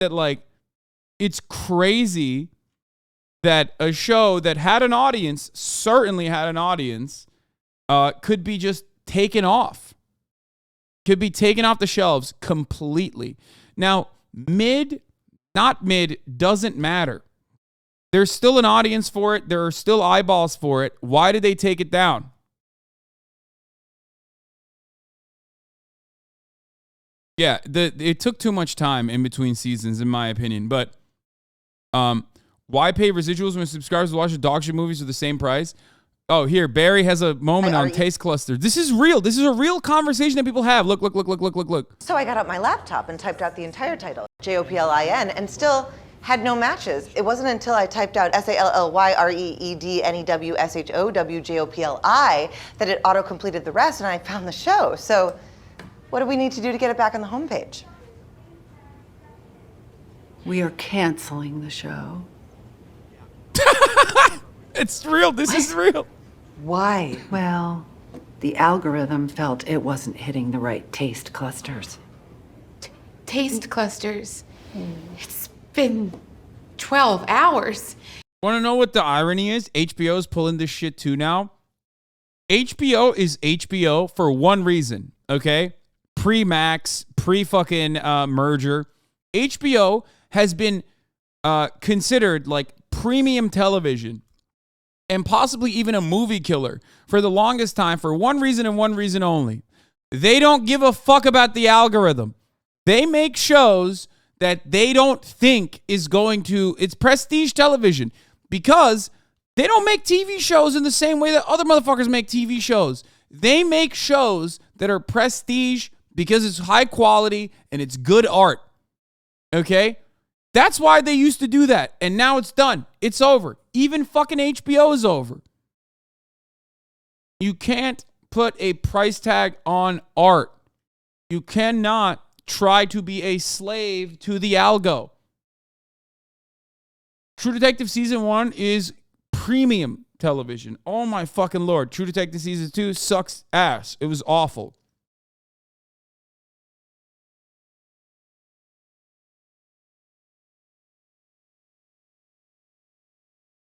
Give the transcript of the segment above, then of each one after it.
that, like, it's crazy that a show that had an audience, certainly had an audience, could be just taken off. Could be taken off the shelves completely. Now, mid, not mid, doesn't matter. There's still an audience for it. There are still eyeballs for it. Why did they take it down? Yeah, it took too much time in between seasons, in my opinion. But why pay residuals when subscribers watch the dog shit movies for the same price? Oh, here, Barry has a moment on taste cluster. This is real. This is a real conversation that people have. Look. So I got out my laptop and typed out the entire title, JOPLIN, and still had no matches. It wasn't until I typed out SALLYREEDNEWSHOWJOPLI that it auto-completed the rest, and I found the show. So what do we need to do to get it back on the homepage? We are canceling the show. It's real. This is real. Why? Well, the algorithm felt it wasn't hitting the right taste clusters. Taste clusters? It's been 12 hours. Want to know what the irony is? HBO is pulling this shit too now. HBO is HBO for one reason, okay? Pre-Max, pre-fucking merger. HBO has been considered like premium television and possibly even a movie killer for the longest time for one reason and one reason only. They don't give a fuck about the algorithm. They make shows that they don't think is going to, it's prestige television because they don't make TV shows in the same way that other motherfuckers make TV shows. They make shows that are prestige because it's high quality and it's good art. Okay? That's why they used to do that. And now it's done. It's over. Even fucking HBO is over. You can't put a price tag on art. You cannot try to be a slave to the algo. True Detective Season 1 is premium television. Oh my fucking Lord. True Detective Season 2 sucks ass. It was awful.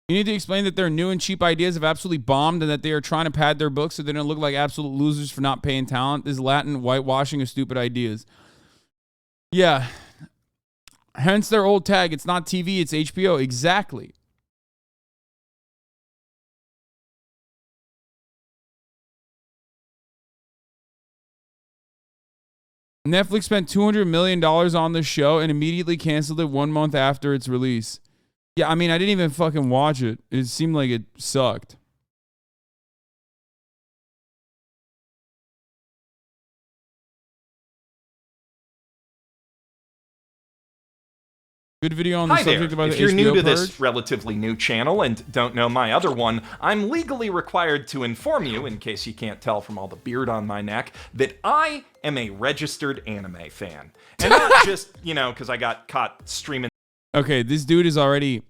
You need to explain that their new and cheap ideas have absolutely bombed and that they are trying to pad their books so they don't look like absolute losers for not paying talent. This is Latin whitewashing of stupid ideas. Yeah. Hence their old tag. It's not TV, it's HBO. Exactly. Netflix spent $200 million on the show and immediately canceled it 1 month after its release. Yeah, I mean, I didn't even fucking watch it. It seemed like it sucked. Good video on the subject about the HBO Purge. If you're new to this relatively new channel and don't know my other one, I'm legally required to inform you, in case you can't tell from all the beard on my neck, that I am a registered anime fan. And not just, because I got caught streaming. Okay, this dude is already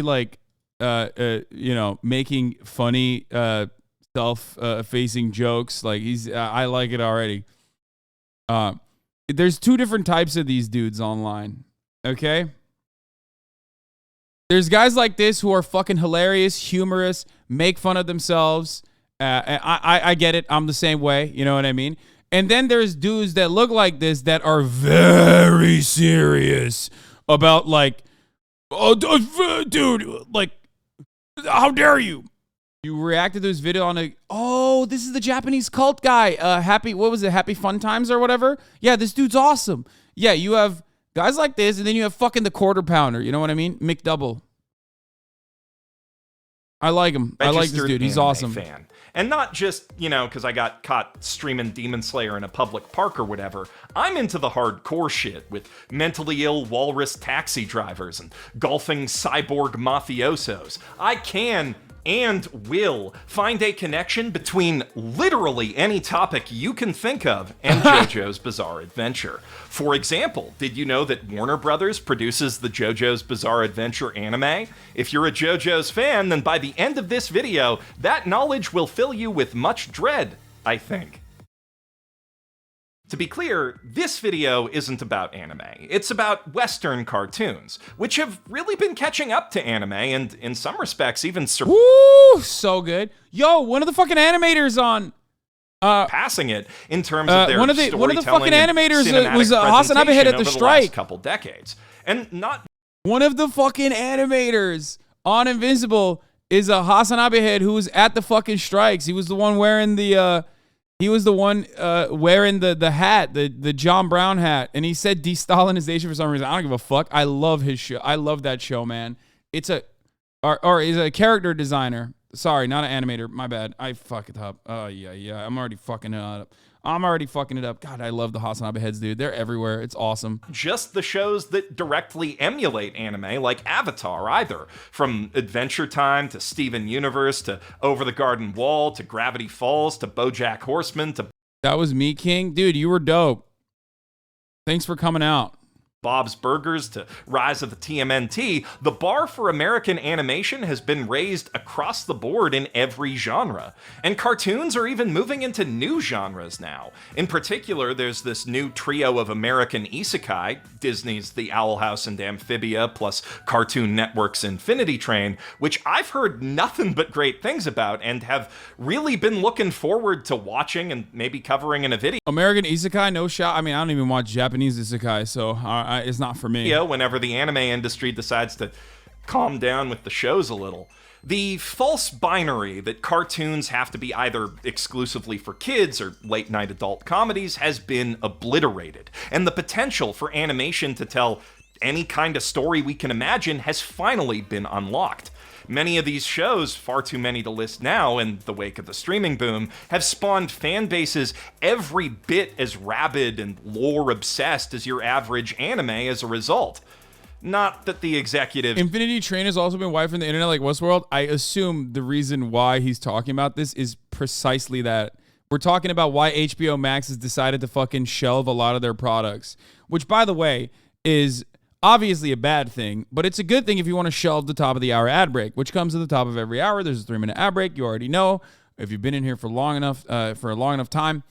like, making funny, self-facing jokes. Like I like it already. There's two different types of these dudes online. Okay? There's guys like this who are fucking hilarious, humorous, make fun of themselves. I get it. I'm the same way. You know what I mean? And then there's dudes that look like this that are very serious about like, oh, dude, like, how dare you? You reacted to this video on this is the Japanese cult guy. Happy Fun Times or whatever? Yeah, this dude's awesome. Yeah, you have guys like this, and then you have fucking the Quarter Pounder. You know what I mean? McDouble. I like him. I like this dude. He's awesome. Fan. And not just, because I got caught streaming Demon Slayer in a public park or whatever. I'm into the hardcore shit with mentally ill walrus taxi drivers and golfing cyborg mafiosos. I can and will find a connection between literally any topic you can think of and JoJo's Bizarre Adventure. For example, did you know that Warner Brothers produces the JoJo's Bizarre Adventure anime? If you're a JoJo's fan, then by the end of this video, that knowledge will fill you with much dread, I think. To be clear, this video isn't about anime. It's about Western cartoons, which have really been catching up to anime and, in some respects, even Woo, so good. Yo, one of the fucking animators on passing it in terms of their one of the fucking animators was HasanAbi head at the strike. Last couple decades, and not one of the fucking animators on Invincible is a HasanAbi head who was at the fucking strikes. He was the one wearing the the hat, the John Brown hat, and he said de-Stalinization for some reason. I don't give a fuck. I love his show. I love that show, man. It's a he's a character designer. Sorry, not an animator. My bad. I fucked it up. Oh yeah. I'm already fucking it up. God, I love the HasanAbi heads, dude. They're everywhere. It's awesome. just the shows that directly emulate anime, like Avatar, either. From Adventure Time to Steven Universe to Over the Garden Wall to Gravity Falls to BoJack Horseman to That was me, King. Dude, you were dope. Thanks for coming out. Bob's Burgers to Rise of the TMNT, the bar for American animation has been raised across the board in every genre. And cartoons are even moving into new genres now. In particular, there's this new trio of American isekai, Disney's The Owl House and Amphibia, plus Cartoon Network's Infinity Train, which I've heard nothing but great things about and have really been looking forward to watching and maybe covering in a video. American isekai, no shot. I mean, I don't even watch Japanese isekai, so it's not for me. Whenever the anime industry decides to calm down with the shows a little. The false binary that cartoons have to be either exclusively for kids or late-night adult comedies has been obliterated, and the potential for animation to tell any kind of story we can imagine has finally been unlocked. Many of these shows, far too many to list now in the wake of the streaming boom, have spawned fan bases every bit as rabid and lore-obsessed as your average anime as a result. Not that the executive Infinity Train has also been wiped from the internet like Westworld. I assume the reason why he's talking about this is precisely that. We're talking about why HBO Max has decided to fucking shelve a lot of their products, which, by the way, is obviously a bad thing, but it's a good thing if you want to shelve the top of the hour ad break, which comes at the top of every hour. There's a 3-minute ad break. You already know if you've been in here for long enough, for a long enough time.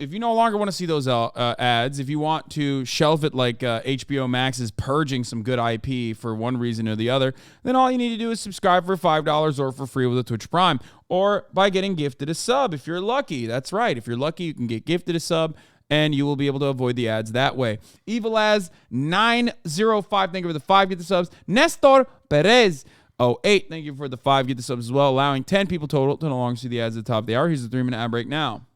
If you no longer want to see those ads, if you want to shelve it like HBO Max is purging some good IP for one reason or the other, then all you need to do is subscribe for $5 or for free with a Twitch Prime, or by getting gifted a sub if you're lucky. That's right. If you're lucky, you can get gifted a sub, and you will be able to avoid the ads that way. Evil as 905, thank you for the 5 get the subs. Nestor Perez 08, thank you for the 5 get the subs as well, allowing 10 people total to no longer see the ads at the top of the hour. Here's the 3-minute ad break now.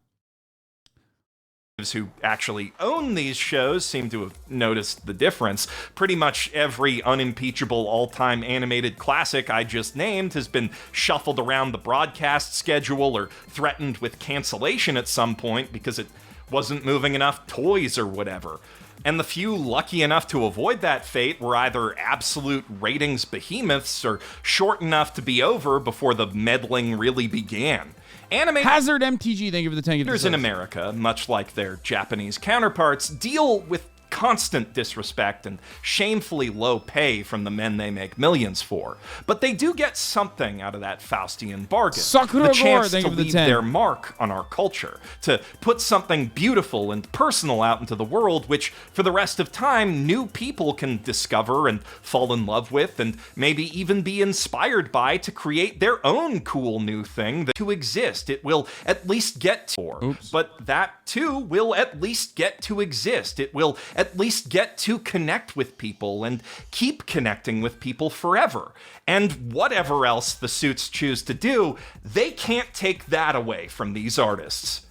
Who actually own these shows seem to have noticed the difference. Pretty much every unimpeachable all-time animated classic I just named has been shuffled around the broadcast schedule or threatened with cancellation at some point because it wasn't moving enough toys or whatever. And the few lucky enough to avoid that fate were either absolute ratings behemoths or short enough to be over before the meddling really began. Hazard MTG, thank you for the 10 Animators in America, much like their Japanese counterparts, deal with constant disrespect and shamefully low pay from the men they make millions for. But they do get something out of that Faustian bargain. The chance to leave their mark on our culture, to put something beautiful and personal out into the world, which for the rest of time, new people can discover and fall in love with, and maybe even be inspired by to create their own cool new thing that to exist. It will at least get to, but that too will at least get to exist. It will at least get to connect with people and keep connecting with people forever. And whatever else the suits choose to do, they can't take that away from these artists.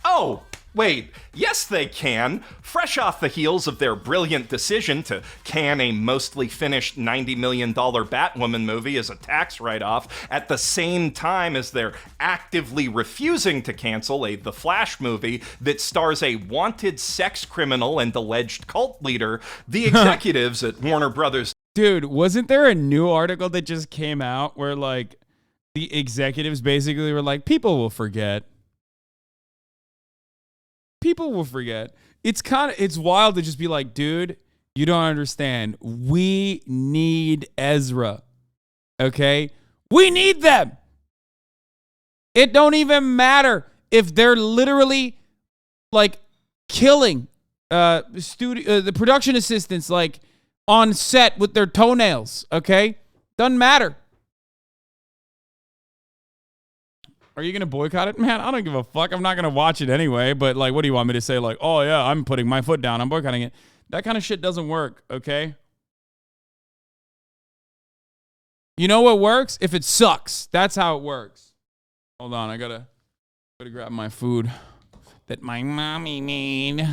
Oh, wait, yes they can. Fresh off the heels of their brilliant decision to can a mostly finished $90 million Batwoman movie as a tax write-off at the same time as they're actively refusing to cancel a The Flash movie that stars a wanted sex criminal and alleged cult leader, the executives at Warner Brothers... Dude, wasn't there a new article that just came out where, like, the executives basically were like, people will forget. People will forget. It's wild to just be like, dude, you don't understand. We need Ezra. Okay? We need them. It don't even matter if they're literally like killing the production assistants like on set with their toenails, okay? Doesn't matter. Are you going to boycott it? Man, I don't give a fuck. I'm not going to watch it anyway, but like, what do you want me to say? Like, oh yeah, I'm putting my foot down. I'm boycotting it. That kind of shit doesn't work, okay? You know what works? If it sucks. That's how it works. Hold on, I gotta grab my food that my mommy made.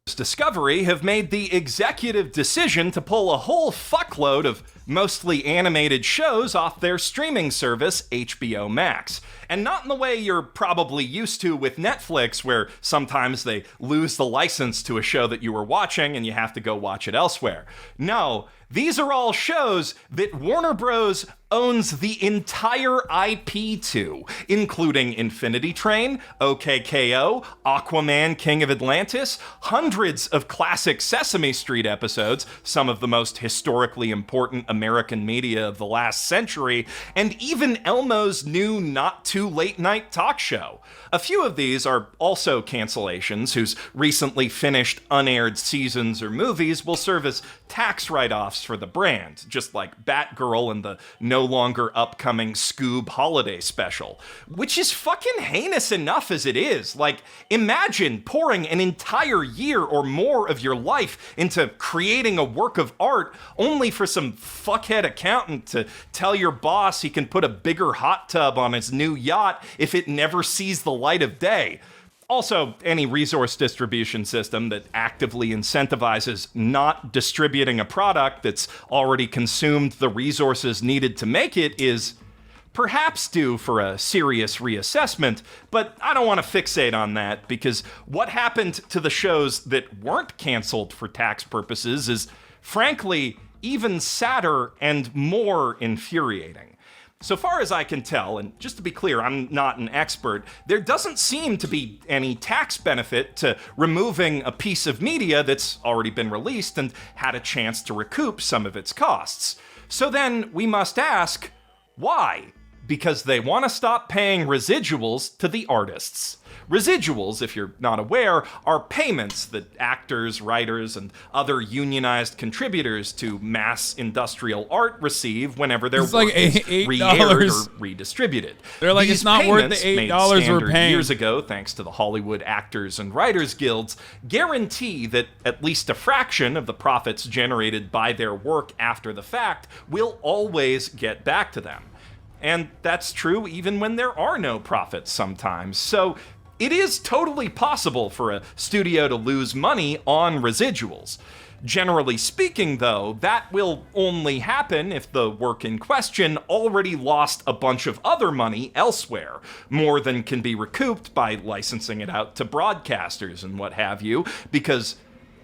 Discovery have made the executive decision to pull a whole fuckload of mostly animated shows off their streaming service, HBO Max. And not in the way you're probably used to with Netflix, where sometimes they lose the license to a show that you were watching and you have to go watch it elsewhere. No, these are all shows that Warner Bros. Owns the entire IP to, including Infinity Train, OKKO, Aquaman King of Atlantis, hundreds of classic Sesame Street episodes, some of the most historically important American media of the last century, and even Elmo's new not-too-late night talk show. A few of these are also cancellations whose recently finished unaired seasons or movies will serve as tax write-offs for the brand, just like Batgirl and the no longer upcoming Scoob holiday special, which is fucking heinous enough as it is. Like, imagine pouring an entire year or more of your life into creating a work of art only for some fuckhead accountant to tell your boss he can put a bigger hot tub on his new yacht if it never sees the light of day. Also, any resource distribution system that actively incentivizes not distributing a product that's already consumed the resources needed to make it is perhaps due for a serious reassessment, but I don't want to fixate on that because what happened to the shows that weren't canceled for tax purposes is, frankly, even sadder and more infuriating. So far as I can tell, and just to be clear, I'm not an expert, there doesn't seem to be any tax benefit to removing a piece of media that's already been released and had a chance to recoup some of its costs. So then we must ask, why? Because they want to stop paying residuals to the artists. Residuals, if you're not aware, are payments that actors, writers, and other unionized contributors to mass industrial art receive whenever their work is re-aired or redistributed. They're like, These it's not worth the $8 we're paying. Years ago, thanks to the Hollywood Actors and Writers Guilds, guarantee that at least a fraction of the profits generated by their work after the fact will always get back to them. And that's true even when there are no profits sometimes. So it is totally possible for a studio to lose money on residuals. Generally speaking, though, that will only happen if the work in question already lost a bunch of other money elsewhere, more than can be recouped by licensing it out to broadcasters and what have you, because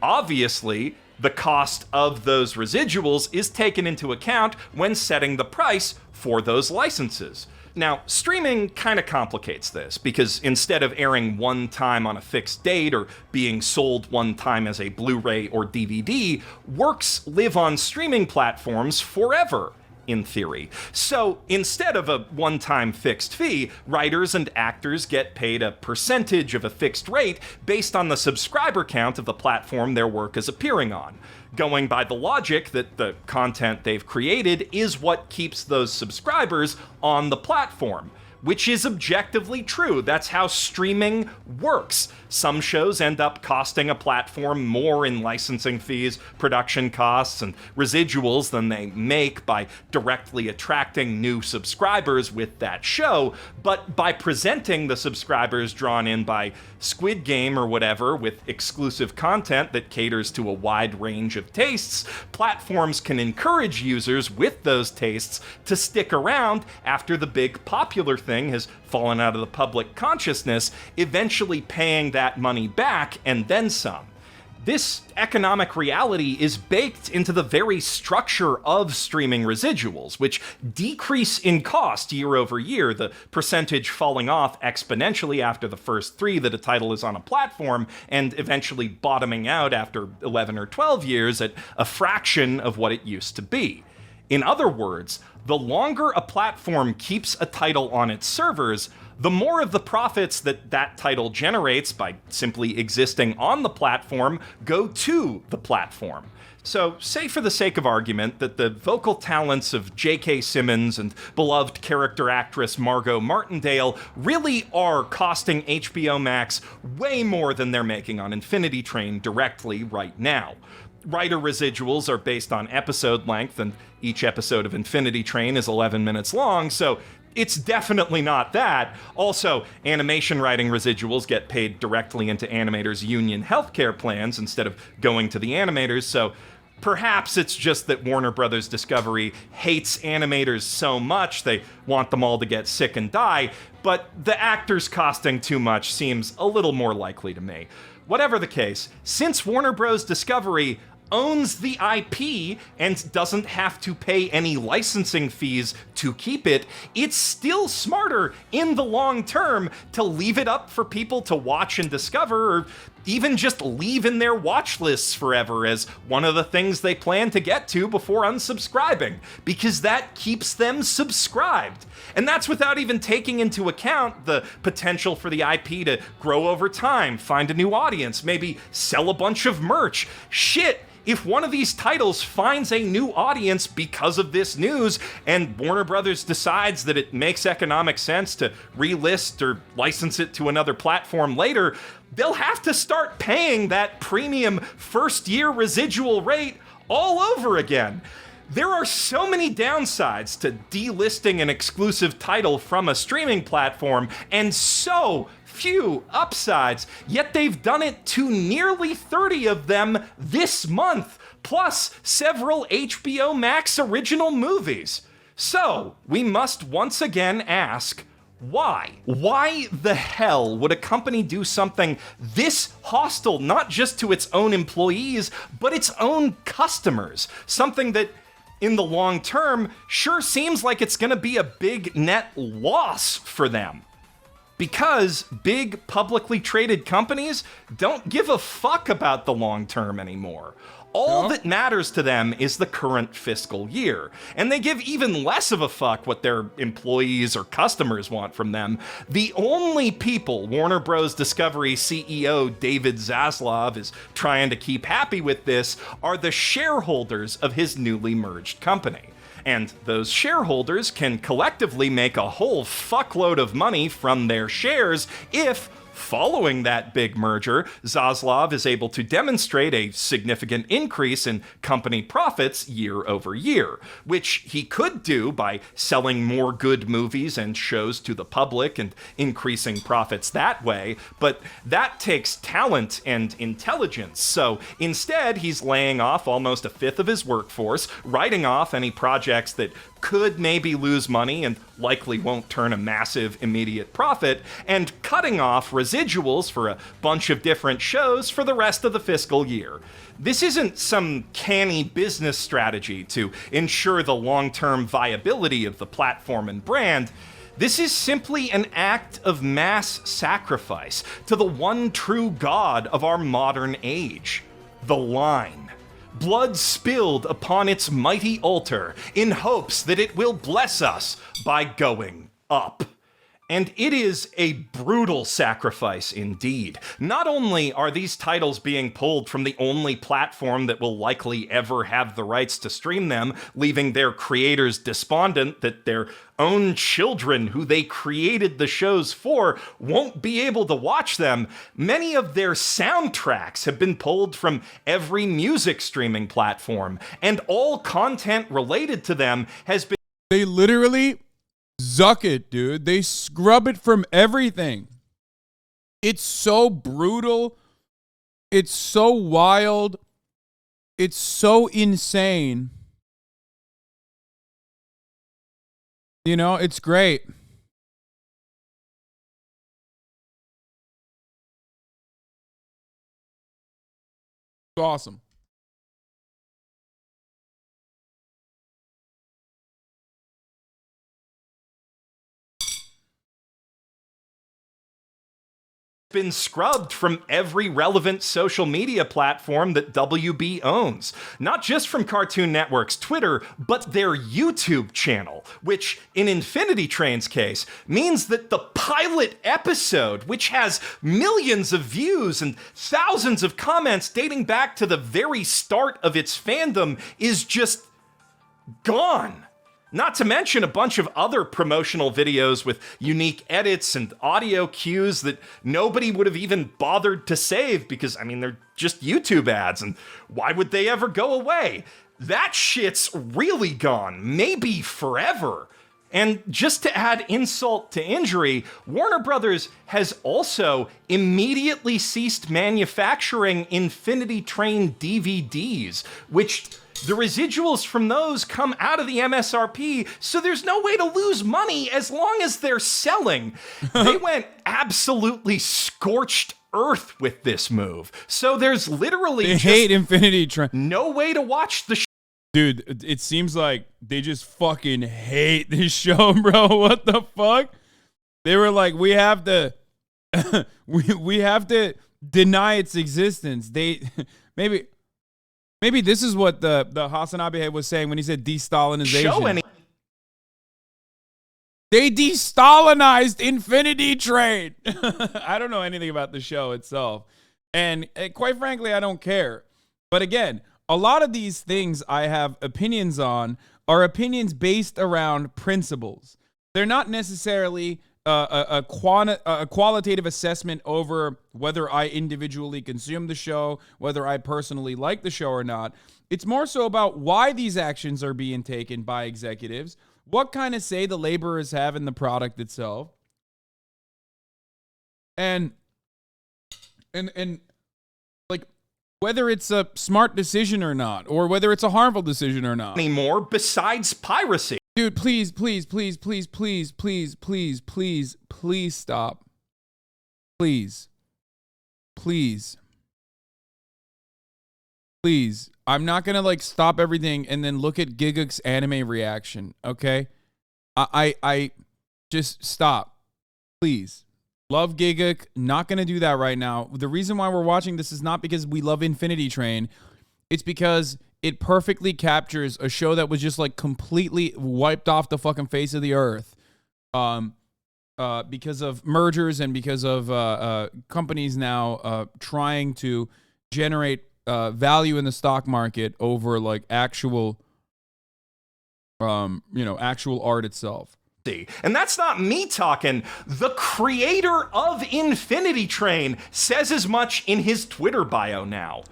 obviously the cost of those residuals is taken into account when setting the price for those licenses. Now, streaming kind of complicates this, because instead of airing one time on a fixed date or being sold one time as a Blu-ray or DVD, works live on streaming platforms forever, in theory. So instead of a one-time fixed fee, writers and actors get paid a percentage of a fixed rate based on the subscriber count of the platform their work is appearing on, going by the logic that the content they've created is what keeps those subscribers on the platform, which is objectively true. That's how streaming works. Some shows end up costing a platform more in licensing fees, production costs, and residuals than they make by directly attracting new subscribers with that show, but by presenting the subscribers drawn in by Squid Game or whatever with exclusive content that caters to a wide range of tastes, platforms can encourage users with those tastes to stick around after the big popular thing has fallen out of the public consciousness, eventually paying that money back and then some. This economic reality is baked into the very structure of streaming residuals, which decrease in cost year over year, the percentage falling off exponentially after the first 3 that a title is on a platform, and eventually bottoming out after 11 or 12 years at a fraction of what it used to be. In other words, the longer a platform keeps a title on its servers, the more of the profits that title generates by simply existing on the platform go to the platform. So, say for the sake of argument that the vocal talents of J.K. Simmons and beloved character actress Margot Martindale really are costing HBO Max way more than they're making on Infinity Train directly right now. Writer residuals are based on episode length, and each episode of Infinity Train is 11 minutes long, so it's definitely not that. Also, animation writing residuals get paid directly into animators' union healthcare plans instead of going to the animators, so perhaps it's just that Warner Brothers Discovery hates animators so much they want them all to get sick and die, but the actors costing too much seems a little more likely to me. Whatever the case, since Warner Bros. Discovery owns the IP and doesn't have to pay any licensing fees to keep it, it's still smarter in the long term to leave it up for people to watch and discover, or even just leave in their watch lists forever as one of the things they plan to get to before unsubscribing, because that keeps them subscribed. And that's without even taking into account the potential for the IP to grow over time, find a new audience, maybe sell a bunch of merch. Shit! If one of these titles finds a new audience because of this news, and Warner Brothers decides that it makes economic sense to relist or license it to another platform later, they'll have to start paying that premium first-year residual rate all over again. There are so many downsides to delisting an exclusive title from a streaming platform, and so few upsides, yet they've done it to nearly 30 of them this month, plus several HBO Max original movies. So, we must once again ask, why? Why the hell would a company do something this hostile not just to its own employees, but its own customers? Something that, in the long term, sure seems like it's gonna be a big net loss for them. Because big publicly traded companies don't give a fuck about the long term anymore. All that matters to them is the current fiscal year, and they give even less of a fuck what their employees or customers want from them. The only people Warner Bros. Discovery CEO David Zaslav is trying to keep happy with this are the shareholders of his newly merged company. And those shareholders can collectively make a whole fuckload of money from their shares if, following that big merger, Zaslav is able to demonstrate a significant increase in company profits year over year, which he could do by selling more good movies and shows to the public and increasing profits that way, but that takes talent and intelligence, so instead he's laying off almost a fifth of his workforce, writing off any projects that could maybe lose money and likely won't turn a massive immediate profit, and cutting off residuals for a bunch of different shows for the rest of the fiscal year. This isn't some canny business strategy to ensure the long-term viability of the platform and brand. This is simply an act of mass sacrifice to the one true god of our modern age, the line. Blood spilled upon its mighty altar in hopes that it will bless us by going up. And it is a brutal sacrifice indeed. Not only are these titles being pulled from the only platform that will likely ever have the rights to stream them, leaving their creators despondent that their own children who they created the shows for won't be able to watch them, many of their soundtracks have been pulled from every music streaming platform, and all content related to them has been... They literally zuck it, dude. They scrub it from everything. It's so brutal. It's so wild. It's so insane. You know, it's great. It's awesome. been scrubbed from every relevant social media platform that WB owns. Not just from Cartoon Network's Twitter, but their YouTube channel, which, in Infinity Train's case, means that the pilot episode, which has millions of views and thousands of comments dating back to the very start of its fandom, is just gone. Not to mention a bunch of other promotional videos with unique edits and audio cues that nobody would have even bothered to save because, I mean, they're just YouTube ads, and why would they ever go away? That shit's really gone, maybe forever. And just to add insult to injury, Warner Brothers has also immediately ceased manufacturing Infinity Train DVDs, which the residuals from those come out of the MSRP, so there's no way to lose money as long as they're selling. They went absolutely scorched earth with this move. So there's literally They hate Infinity Train. no way to watch the Dude, it seems like they just fucking hate this show, bro. What the fuck? They were like, we have to we have to deny its existence. They Maybe this is what the HasanAbi was saying when he said de-Stalinization. show any. They de-Stalinized Infinity Train. I don't know anything about the show itself. And quite frankly, I don't care. But again, a lot of these things I have opinions on are opinions based around principles. They're not necessarily a qualitative assessment over whether I individually consume the show, whether I personally like the show or not. It's more so about why these actions are being taken by executives, what kind of say the laborers have in the product itself, and like whether it's a smart decision or not, or whether it's a harmful decision or not. Anymore besides piracy. Dude, please stop. Please. I'm not gonna like stop everything and then look at Giguk's anime reaction, okay? I just stop. Please. Love Giguk. Not gonna do that right now. The reason why we're watching this is not because we love Infinity Train. It's because it perfectly captures a show that was just like completely wiped off the fucking face of the earth because of mergers and because of companies now trying to generate value in the stock market over like actual actual art itself. And that's not me talking. The creator of Infinity Train says as much in his Twitter bio now.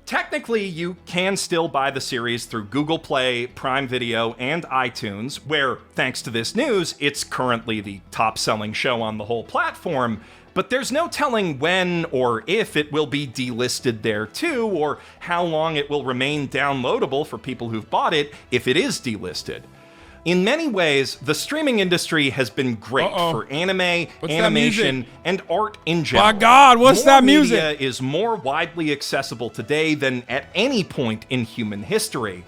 Technically, you can still buy the series through Google Play, Prime Video, and iTunes, where, thanks to this news, it's currently the top-selling show on the whole platform, but there's no telling when or if it will be delisted there too, or how long it will remain downloadable for people who've bought it if it is delisted. In many ways, the streaming industry has been great for anime, animation, and art in general. My God, what's that music? Media is more widely accessible today than at any point in human history,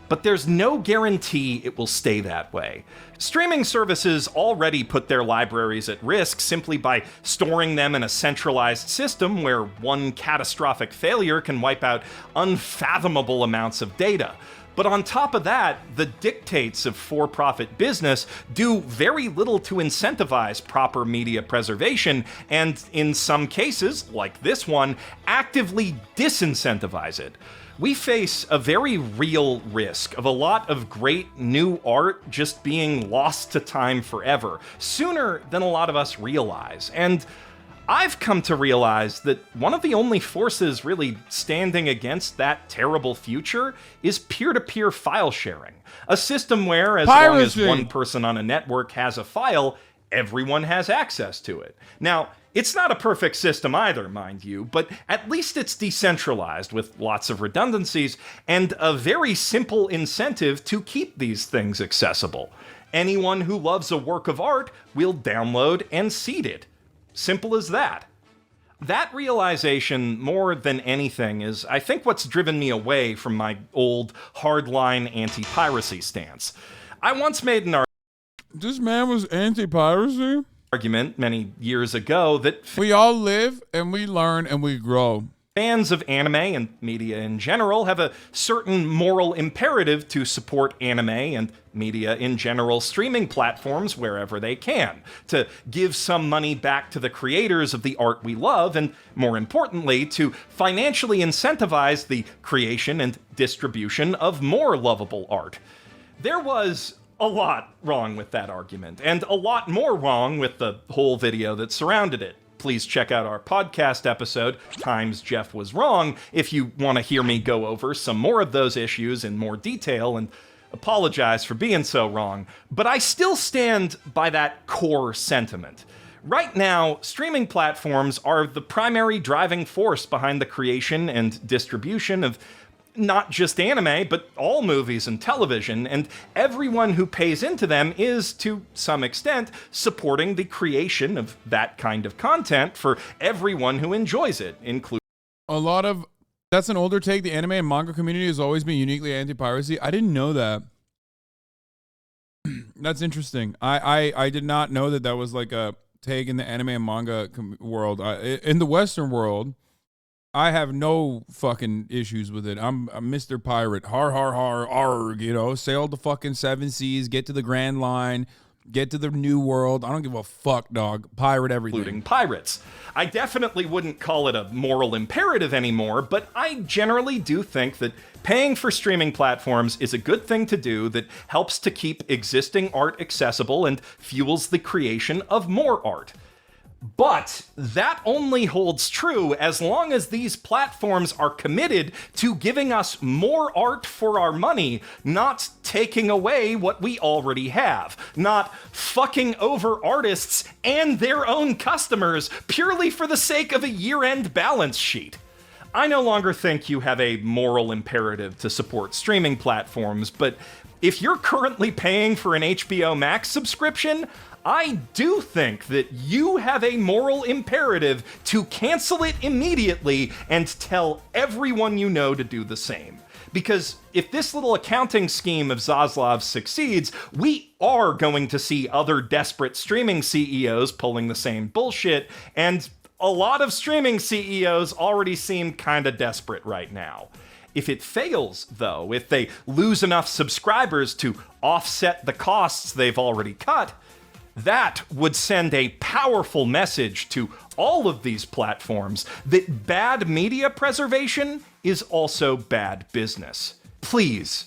but there's no guarantee it will stay that way. Streaming services already put their libraries at risk simply by storing them in a centralized system where one catastrophic failure can wipe out unfathomable amounts of data. But on top of that, the dictates of for-profit business do very little to incentivize proper media preservation, and in some cases, like this one, actively disincentivize it. We face a very real risk of a lot of great new art just being lost to time forever, sooner than a lot of us realize. And I've come to realize that one of the only forces really standing against that terrible future is peer-to-peer file sharing. A system where, as long as one person on a network has a file, everyone has access to it. Now, it's not a perfect system either, mind you, but at least it's decentralized with lots of redundancies and a very simple incentive to keep these things accessible. Anyone who loves a work of art will download and seed it. Simple as that. That realization, more than anything, is, I think, what's driven me away from my old, hardline anti-piracy stance. I once made an argument. This man was anti-piracy? argument many years ago that We all live and we learn and we grow. fans of anime and media in general have a certain moral imperative to support anime and media in general streaming platforms wherever they can, to give some money back to the creators of the art we love, and more importantly, to financially incentivize the creation and distribution of more lovable art. There was a lot wrong with that argument, and a lot more wrong with the whole video that surrounded it. Please check out our podcast episode, Times Jeff Was Wrong, if you want to hear me go over some more of those issues in more detail and apologize for being so wrong. But I still stand by that core sentiment. Right now, streaming platforms are the primary driving force behind the creation and distribution of not just anime, but all movies and television, and everyone who pays into them is, to some extent, supporting the creation of that kind of content for everyone who enjoys it, including That's an older take. The anime and manga community has always been uniquely anti-piracy. I didn't know that. That's interesting. I did not know that was like a take in the anime and manga world. In the Western world, I have no fucking issues with it. I'm a Mr. Pirate. Har, har, har, arg, sail the fucking seven seas, get to the Grand Line, get to the New World. I don't give a fuck, dog. Pirate everything. Including pirates. I definitely wouldn't call it a moral imperative anymore, but I generally do think that paying for streaming platforms is a good thing to do that helps to keep existing art accessible and fuels the creation of more art. But that only holds true as long as these platforms are committed to giving us more art for our money, not taking away what we already have, not fucking over artists and their own customers purely for the sake of a year-end balance sheet. I no longer think you have a moral imperative to support streaming platforms, but if you're currently paying for an HBO Max subscription, I do think that you have a moral imperative to cancel it immediately and tell everyone you know to do the same. Because if this little accounting scheme of Zaslav's succeeds, we are going to see other desperate streaming CEOs pulling the same bullshit, and a lot of streaming CEOs already seem kinda desperate right now. If it fails, though, if they lose enough subscribers to offset the costs they've already cut, that would send a powerful message to all of these platforms that bad media preservation is also bad business. Please,